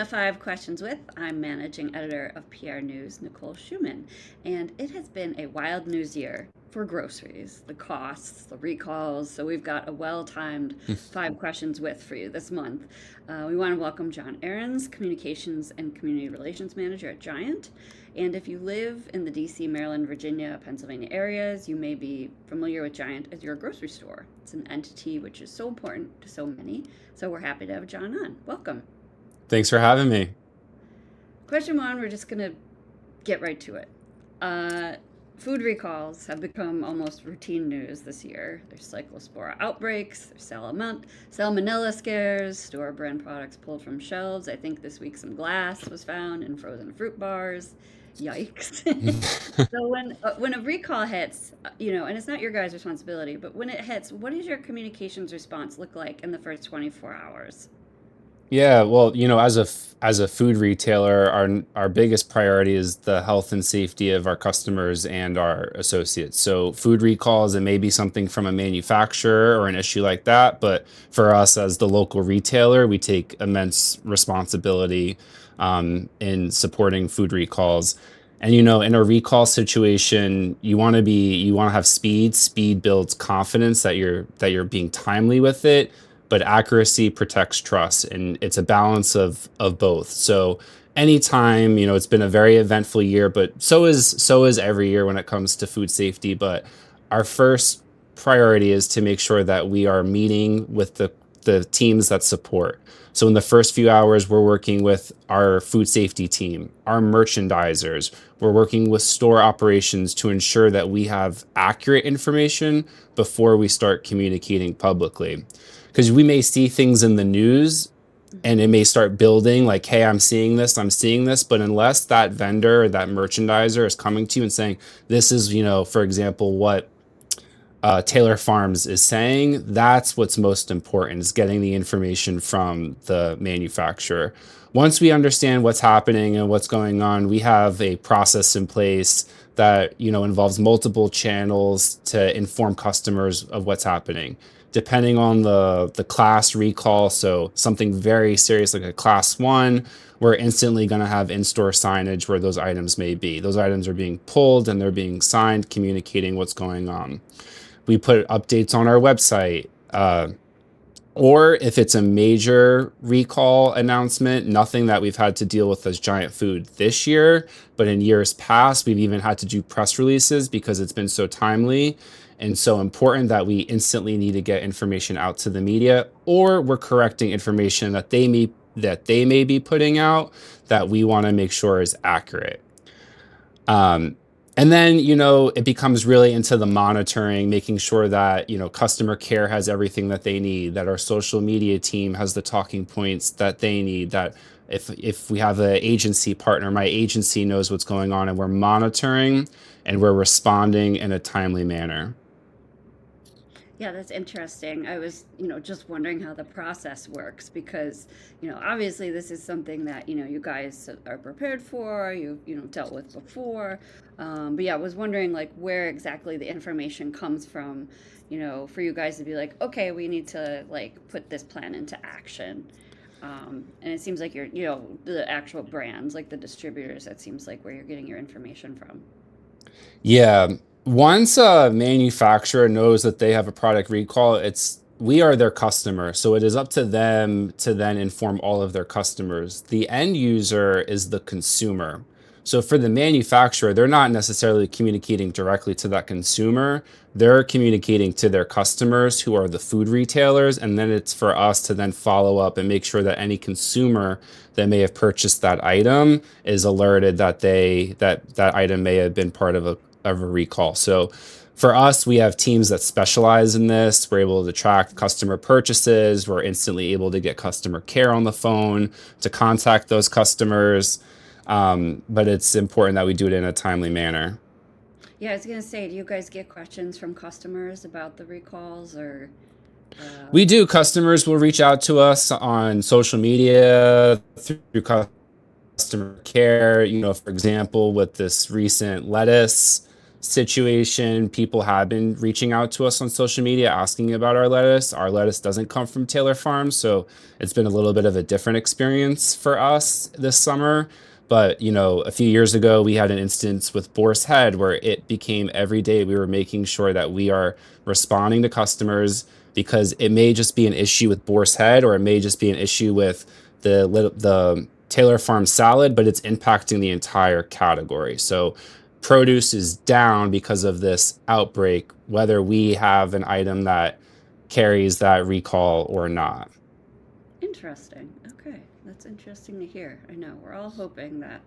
to Five Questions with. I'm managing editor of PRNEWS, Nicole Schuman, and it has been a wild news year for groceries, the costs, the recalls. So we've got a well-timed Five Questions with for you this month. We want to welcome Jon Arons, Communications and Community Relations Manager at Giant. And if you live in the DC, Maryland, Virginia, Pennsylvania areas, you may be familiar with Giant as your grocery store. It's an entity which is so important to so many. So we're happy to have Jon on. Welcome. Thanks for having me. Question one, we're just going to get right to it. Uh, Food recalls have become almost routine news this year. There's cyclospora outbreaks, there's salmonella scares, store brand products pulled from shelves. I think this week some glass was found in frozen fruit bars. Yikes. So when a recall hits, and it's not your guys' responsibility, but when it hits, what does your communications response look like in the first 24 hours? Yeah, well, as a food retailer, our biggest priority is the health and safety of our customers and our associates. So food recalls, it may be something from a manufacturer or an issue like that, but for us as the local retailer, we take immense responsibility in supporting food recalls. And in a recall situation, you want to have speed. Speed builds confidence that you're being timely with it, but accuracy protects trust, and it's a balance of both. So anytime, it's been a very eventful year, but so is every year when it comes to food safety. But our first priority is to make sure that we are meeting with the teams that support. So in the first few hours, we're working with our food safety team, our merchandisers. We're working with store operations to ensure that we have accurate information before we start communicating publicly. Because we may see things in the news and it may start building like, hey, I'm seeing this. But unless that vendor or that merchandiser is coming to you and saying, this is, for example, what Taylor Farms is saying, that's what's most important, is getting the information from the manufacturer. Once we understand what's happening and what's going on, we have a process in place that involves multiple channels to inform customers of what's happening. Depending on the class recall, so something very serious like a class one, we're instantly going to have in-store signage where those items may be. Those items are being pulled and they're being signed, communicating what's going on. We put updates on our website. Or if it's a major recall announcement, nothing that we've had to deal with as Giant Food this year, but in years past, we've even had to do press releases because it's been so timely and so important that we instantly need to get information out to the media, or we're correcting information that they may be putting out that we want to make sure is accurate. Um, and then, it becomes really into the monitoring, making sure that, customer care has everything that they need, that our social media team has the talking points that they need, that if we have an agency partner, my agency knows what's going on and we're monitoring and we're responding in a timely manner. Yeah, that's interesting. I was, just wondering how the process works because, obviously this is something that, you guys are prepared for, you've, dealt with before. But yeah, I was wondering like where exactly the information comes from, for you guys to be like, okay, we need to like put this plan into action. And it seems like you're, the actual brands, like the distributors, that seems like where you're getting your information from. Yeah. Once a manufacturer knows that they have a product recall, we are their customer. So it is up to them to then inform all of their customers. The end user is the consumer. So for the manufacturer, they're not necessarily communicating directly to that consumer. They're communicating to their customers who are the food retailers. And then it's for us to then follow up and make sure that any consumer that may have purchased that item is alerted that item may have been part of a recall. So for us, we have teams that specialize in this. We're able to track customer purchases. We're instantly able to get customer care on the phone to contact those customers. But it's important that we do it in a timely manner. Yeah, I was gonna say, do you guys get questions from customers about the recalls or, We um, do. Customers will reach out to us on social media through customer care. For example, with this recent lettuce situation, people have been reaching out to us on social media asking about our lettuce. Our lettuce doesn't come from Taylor Farms, so it's been a little bit of a different experience for us this summer. But, a few years ago, we had an instance with Boar's Head where it became every day we were making sure that we are responding to customers because it may just be an issue with Boar's Head or it may just be an issue with the Taylor Farm salad, but it's impacting the entire category. So produce is down because of this outbreak, whether we have an item that carries that recall or not. Interesting. Okay, that's interesting to hear. I know we're all hoping that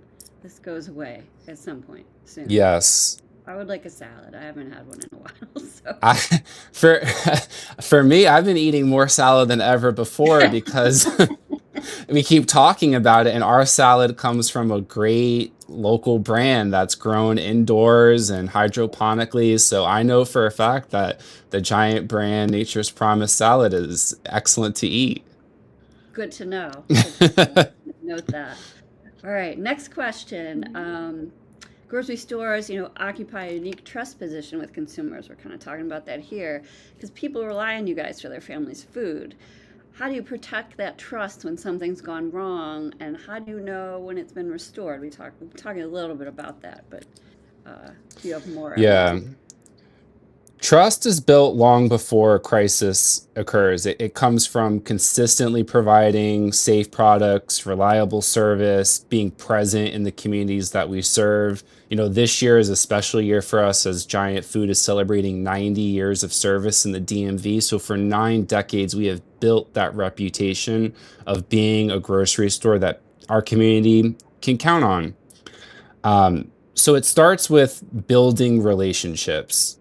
this goes away at some point soon. Yes. I would like a salad. I haven't had one in a while, so. I for for me, I've been eating more salad than ever before because we keep talking about it, and our salad comes from a great local brand that's grown indoors and hydroponically. So I know for a fact that the giant brand Nature's Promise salad is excellent to eat. Good to know. Good to know. Note that. All right, next question. Grocery stores, occupy a unique trust position with consumers. We're kind of talking about that here because people rely on you guys for their family's food. How do you protect that trust when something's gone wrong, and how do you know when it's been restored? We're talking a little bit about that, but do you have more on that? Yeah. Trust is built long before a crisis occurs. It comes from consistently providing safe products, reliable service, being present in the communities that we serve. This year is a special year for us as Giant Food is celebrating 90 years of service in the DMV. So for 9 decades, we have built that reputation of being a grocery store that our community can count on. So it starts with building relationships.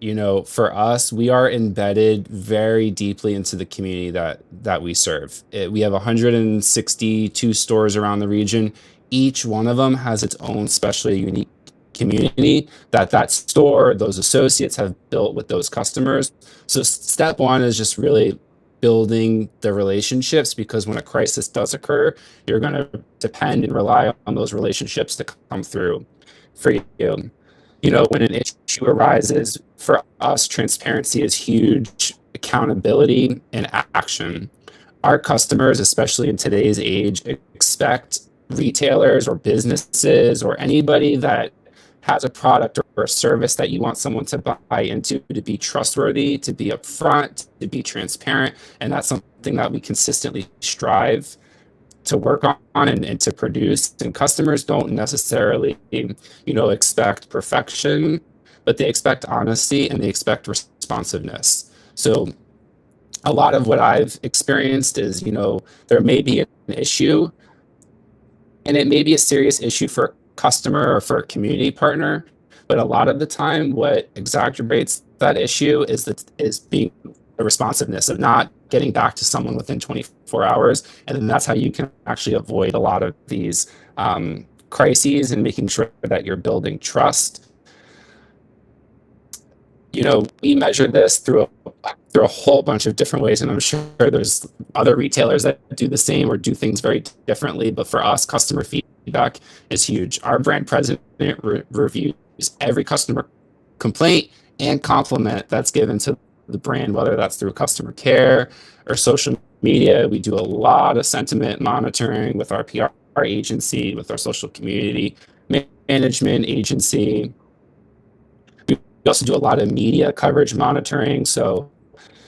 For us, we are embedded very deeply into the community that we serve. We have 162 stores around the region. Each one of them has its own specially unique community that store, those associates have built with those customers. So step one is just really building the relationships because when a crisis does occur, you're going to depend and rely on those relationships to come through for you. When an issue arises, for us, transparency is huge, accountability and action. Our customers, especially in today's age, expect retailers or businesses or anybody that has a product or a service that you want someone to buy into to be trustworthy, to be upfront, to be transparent. And that's something that we consistently strive to work on and to produce. And customers don't necessarily, expect perfection, but they expect honesty and they expect responsiveness. So a lot of what I've experienced is, there may be an issue and it may be a serious issue for a customer or for a community partner. But a lot of the time, what exacerbates that issue is being a responsiveness of not getting back to someone within 24 hours. And then that's how you can actually avoid a lot of these crises and making sure that you're building trust. We measure this through a whole bunch of different ways, and I'm sure there's other retailers that do the same or do things very differently. But for us, customer feedback is huge. Our brand president reviews every customer complaint and compliment that's given to the brand, whether that's through customer care or social media. We do a lot of sentiment monitoring with our PR agency, with our social community management agency. We also do a lot of media coverage monitoring. So,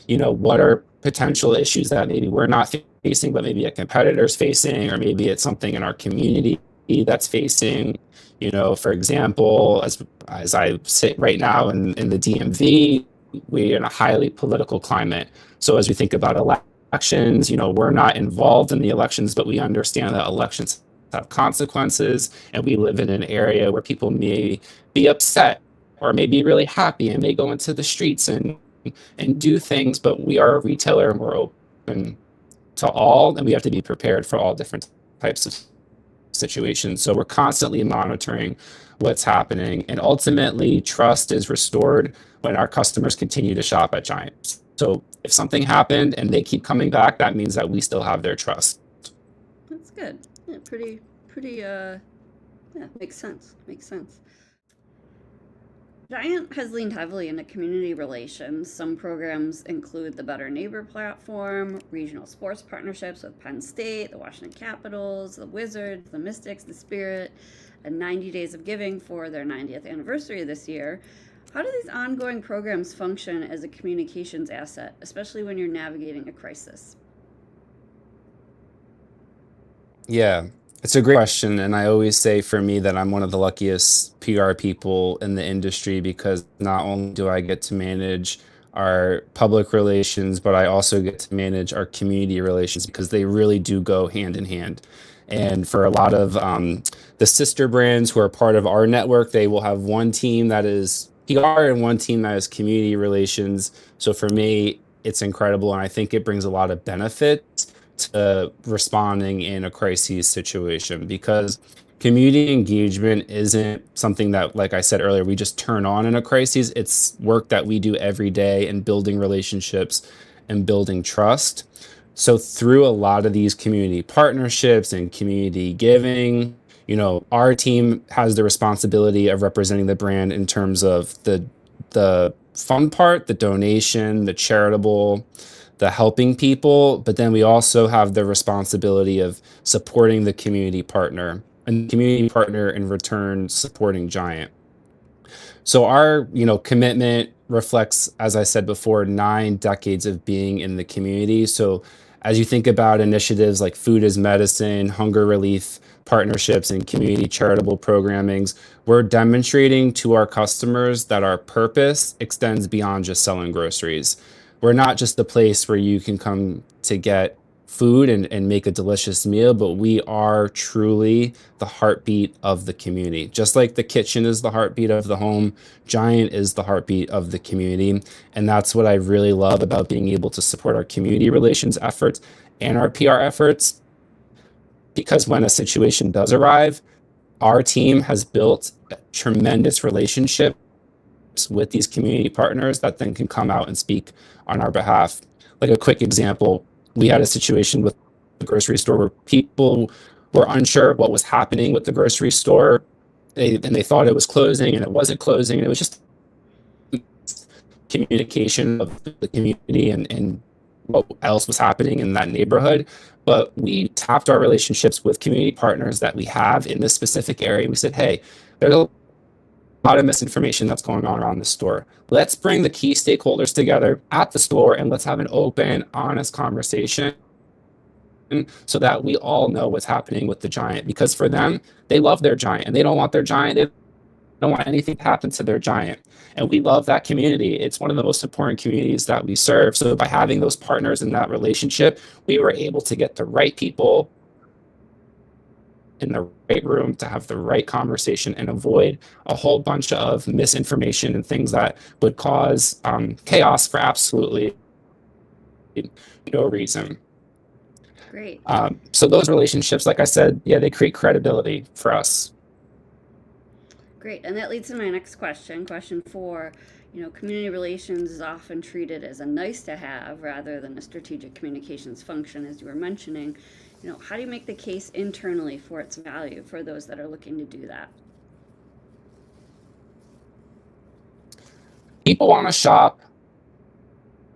what are potential issues that maybe we're not facing, but maybe a competitor's facing, or maybe it's something in our community that's facing. For example, as I sit right now in the DMV, we're in a highly political climate. So as we think about elections, we're not involved in the elections, but we understand that elections have consequences, and we live in an area where people may be upset or may be really happy and may go into the streets and do things, but we are a retailer and we're open to all, and we have to be prepared for all different types of situations. So we're constantly monitoring what's happening, and ultimately trust is restored when our customers continue to shop at Giant. So if something happened and they keep coming back, that means that we still have their trust. That's good. Yeah, pretty, yeah, makes sense. Makes sense. Giant has leaned heavily into community relations. Some programs include the Better Neighbor platform, regional sports partnerships with Penn State, the Washington Capitals, the Wizards, the Mystics, the Spirit, and 90 Days of Giving for their 90th anniversary this year. How do these ongoing programs function as a communications asset, especially when you're navigating a crisis? Yeah, it's a great question. And I always say for me that I'm one of the luckiest PR people in the industry because not only do I get to manage our public relations, but I also get to manage our community relations because they really do go hand in hand. And for a lot of the sister brands who are part of our network, they will have one team that is PR and one team that is community relations. So for me, it's incredible. And I think it brings a lot of benefit to responding in a crisis situation because community engagement isn't something that, like I said earlier, we just turn on in a crisis. It's work that we do every day in building relationships and building trust. So through a lot of these community partnerships and community giving, our team has the responsibility of representing the brand in terms of the fun part, the donation, the charitable, the helping people, but then we also have the responsibility of supporting the community partner and the community partner in return supporting Giant. So our, commitment reflects, as I said before, 9 decades of being in the community. So as you think about initiatives like food as medicine, hunger relief partnerships, and community charitable programmings, we're demonstrating to our customers that our purpose extends beyond just selling groceries. We're not just the place where you can come to get food and make a delicious meal, but we are truly the heartbeat of the community. Just like the kitchen is the heartbeat of the home, Giant is the heartbeat of the community. And that's what I really love about being able to support our community relations efforts and our PR efforts. Because when a situation does arrive, our team has built a tremendous relationship with these community partners that then can come out and speak on our behalf. Like a quick example, we had a situation with the grocery store where people were unsure of what was happening with the grocery store. And they thought it was closing and it wasn't closing. And it was just communication of the community and what else was happening in that neighborhood. But we tapped our relationships with community partners that we have in this specific area. We said, hey, there's a lot of misinformation that's going on around the store. Let's bring the key stakeholders together at the store and let's have an open, honest conversation so that we all know what's happening with the Giant. Because for them, they love their Giant and they don't want their Giant. They don't want anything to happen to their Giant. And we love that community. It's one of the most important communities that we serve. So by having those partners in that relationship, we were able to get the right people in the right room to have the right conversation and avoid a whole bunch of misinformation and things that would cause chaos for absolutely no reason. Great. So those relationships, like I said, yeah, they create credibility for us. Great. And that leads to my next question. Question four. Community relations is often treated as a nice to have rather than a strategic communications function, as you were mentioning. How do you make the case internally for its value for those that are looking to do that? People want to shop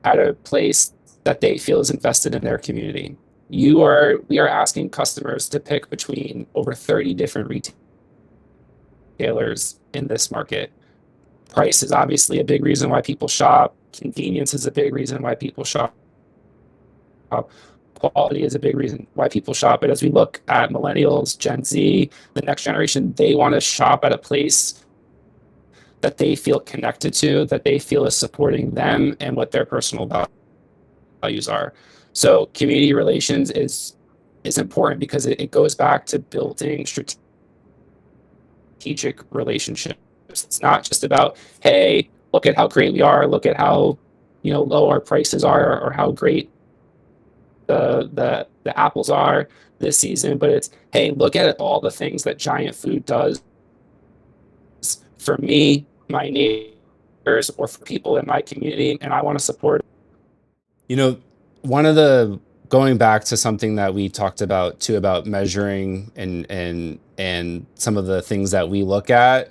at a place that they feel is invested in their community. We are asking customers to pick between over 30 different retailers in this market. Price is obviously a big reason why people shop. Convenience is a big reason why people shop. Quality is a big reason why people shop. But as we look at millennials, Gen Z, the next generation, they want to shop at a place that they feel connected to, that they feel is supporting them and what their personal values are. So community relations is important because it goes back to building strategic relationships. It's not just about, hey, look at how great we are, look at how low our prices are, or how great the apples are this season, but it's, hey, look at all the things that Giant Food does for me, my neighbors, or for people in my community, and I want to support. You know, one of the Going back to something that we talked about too about measuring and some of the things that we look at.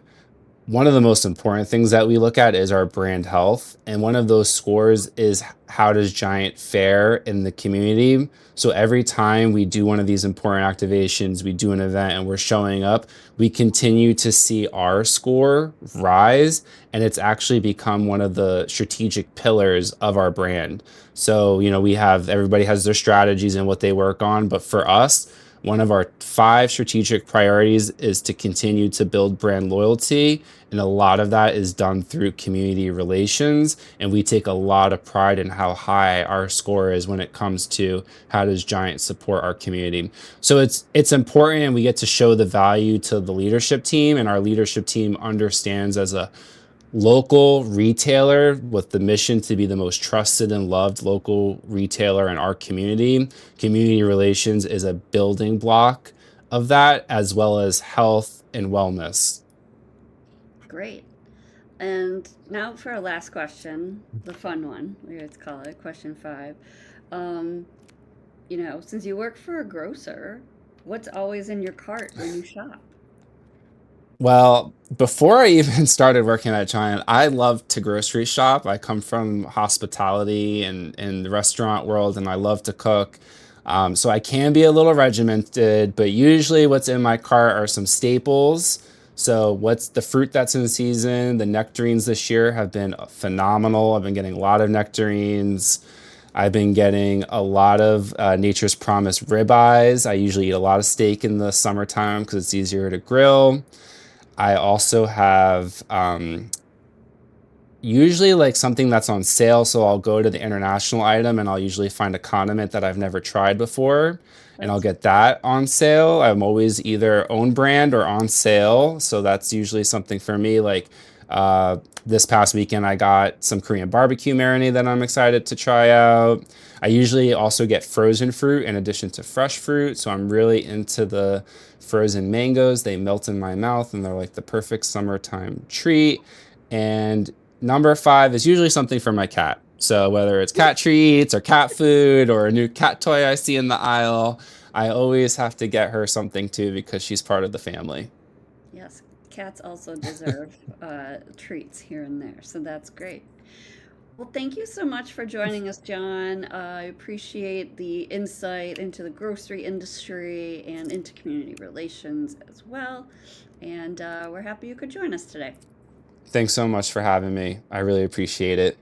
one of the most important things that we look at is our brand health. And one of those scores is how does Giant fare in the community? So every time we do one of these important activations, we do an event and we're showing up, we continue to see our score rise. And it's actually become one of the strategic pillars of our brand. So, we have everybody has their strategies and what they work on. But for us, one of our 5 strategic priorities is to continue to build brand loyalty. And a lot of that is done through community relations. And we take a lot of pride in how high our score is when it comes to how does Giant support our community. So it's important, and we get to show the value to the leadership team. And our leadership team understands, as a local retailer with the mission to be the most trusted and loved local retailer in our community, community relations is a building block of that, as well as health and wellness. Great. And now for our last question, the fun one, let's call it question 5. Um, since you work for a grocer, what's always in your cart when you shop? Well, before I even started working at Giant, I loved to grocery shop. I come from hospitality and the restaurant world, and I love to cook. So I can be a little regimented, but usually what's in my cart are some staples. So what's the fruit that's in season? The nectarines this year have been phenomenal. I've been getting a lot of nectarines. I've been getting a lot of Nature's Promise ribeyes. I usually eat a lot of steak in the summertime because it's easier to grill. I also have usually like something that's on sale. So I'll go to the international item and I'll usually find a condiment that I've never tried before and I'll That's get that on sale. I'm always either own brand or on sale. So that's usually something for me. Like uh, this past weekend, I got some Korean barbecue marinade that I'm excited to try out. I usually also get frozen fruit in addition to fresh fruit. So I'm really into the frozen mangoes. They melt in my mouth and they're like the perfect summertime treat. And number 5 is usually something for my cat. So whether it's cat treats or cat food or a new cat toy I see in the aisle, I always have to get her something too because she's part of the family. Yes, cats also deserve treats here and there, so that's great. Well, thank you so much for joining us, John. I appreciate the insight into the grocery industry and into community relations as well. And we're happy you could join us today. Thanks so much for having me. I really appreciate it.